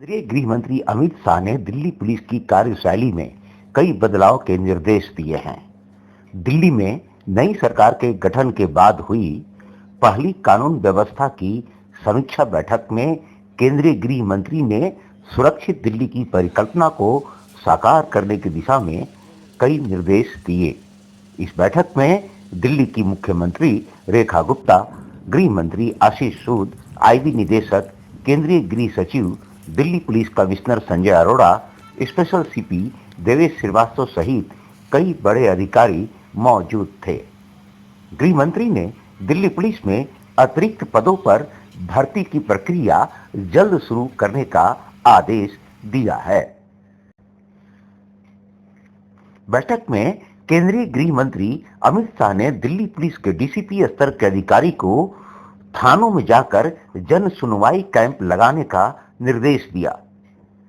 केंद्रीय गृह मंत्री अमित शाह ने दिल्ली पुलिस की कार्यशैली में कई बदलाव के निर्देश दिए हैं। दिल्ली में नई सरकार के गठन के बाद हुई पहली कानून व्यवस्था की समीक्षा बैठक में केंद्रीय गृह मंत्री ने सुरक्षित दिल्ली की परिकल्पना को साकार करने की दिशा में कई निर्देश दिए। इस बैठक में दिल्ली की मुख्यमंत्री रेखा गुप्ता, गृह मंत्री आशीष सूद, आईबी निदेशक, केंद्रीय गृह सचिव, Delhi police commissioner Sanjay Arora, special CP Devesh Srivastava सहित कई बड़े अधिकारी मौजूद थे। गृह मंत्री ने दिल्ली पुलिस में अतिरिक्त पदों पर भर्ती की प्रक्रिया जल्द शुरू करने का आदेश दिया है। बैठक में केंद्रीय गृह मंत्री अमित शाह ने दिल्ली पुलिस के डीसीपी स्तर के अधिकारी को थानों में जाकर जन सुनवाई कैंप लगाने का निर्देश दिया।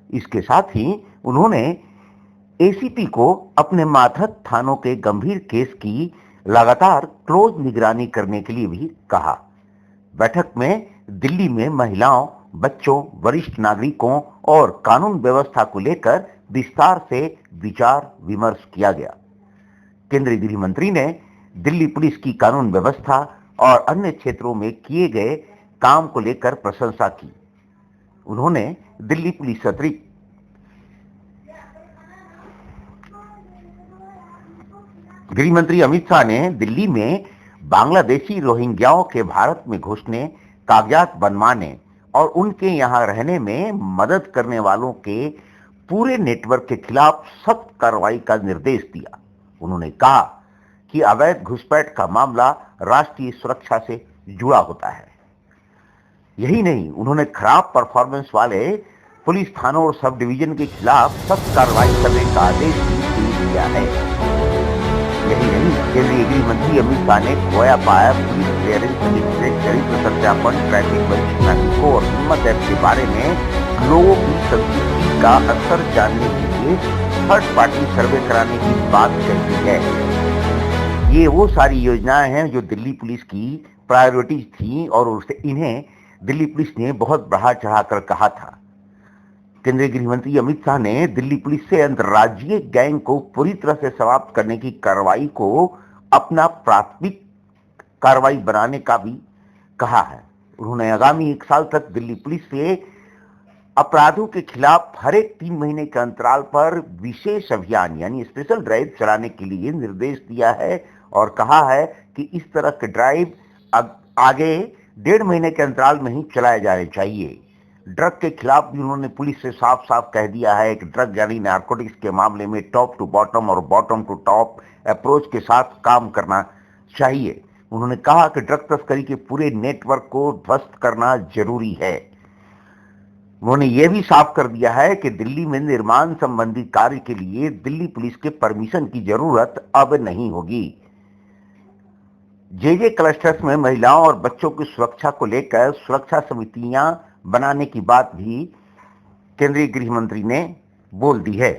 इसके साथ ही उन्होंने एसीपी को अपने मातहत थानों के गंभीर केस की लगातार क्लोज निगरानी करने के लिए भी कहा। बैठक में दिल्ली में महिलाओं, बच्चों, वरिष्ठ नागरिकों और कानून व्यवस्था को लेकर विस्तार से विचार विमर्श किया गया। केंद्रीय गृह मंत्री ने दिल्ली पुलिस की कानून व्यवस्था और अन्य क्षेत्रों में किए गए काम को लेकर प्रशंसा की। उन्होंने दिल्ली पुलिस अतिरिक्त गृह मंत्री अमित शाह ने दिल्ली में बांग्लादेशी रोहिंग्याओं के भारत में घुसने, कागजात बनवाने और उनके यहां रहने में मदद करने वालों के पूरे नेटवर्क के खिलाफ सख्त कार्रवाई का निर्देश दिया। उन्होंने कहा कि अवैध घुसपैठ का मामला राष्ट्रीय सुरक्षा से जुड़ा होता है। यही नहीं, उन्होंने खराब परफॉर्मेंस वाले पुलिस थानों और सब डिवीजन के खिलाफ सख्त कार्रवाई करने का आदेश भी दे दिया है। यही नहीं, केंद्रीय गृह मंत्री अमित शाह ने खोया पाया पुलिस क्लियरेंस सर्टिफिकेट, चरित्र सत्यापन, ट्रैकिंग, वरिष्ठ नागरिकों और हिम्मत ऐप के बारे में लोगों की संतुष्टि का असर जानने के लिए थर्ड पार्टी सर्वे कराने की बात कही है। ये वो सारी योजनाएं हैं जो दिल्ली पुलिस की प्रायोरिटीज थी और इन्हें दिल्ली पुलिस ने बहुत बढ़ा चढ़ाकर कहा था। केंद्रीय गृह मंत्री अमित शाह ने दिल्ली पुलिस से अंतर्राज्यीय गैंग को पूरी तरह से समाप्त करने की कार्रवाई को अपना प्राथमिक कार्रवाई बनाने का भी कहा है। उन्होंने आगामी 1 साल तक दिल्ली पुलिस से अपराधों के खिलाफ हर एक 3 महीने के अंतराल पर विशेष अभियान यानी स्पेशल ड्राइव चलाने के लिए निर्देश दिया है और कहा है कि इस तरह के ड्राइव आगे 1.5 महीने के अंतराल में ही चलाए जाने चाहिए। ड्रग के खिलाफ भी उन्होंने पुलिस से साफ साफ कह दिया है कि ड्रग यानी नारकोटिक्स के मामले में टॉप टू बॉटम और बॉटम टू टॉप अप्रोच के साथ काम करना चाहिए। उन्होंने कहा कि ड्रग तस्करी के पूरे नेटवर्क को ध्वस्त करना जरूरी है। उन्होंने यह भी साफ कर दिया है कि दिल्ली में निर्माण संबंधी कार्य के लिए दिल्ली पुलिस के परमिशन की जरूरत अब नहीं होगी। जे क्लस्टर्स में महिलाओं और बच्चों की सुरक्षा को लेकर सुरक्षा समितियां बनाने की बात भी केंद्रीय गृह मंत्री ने बोल दी है।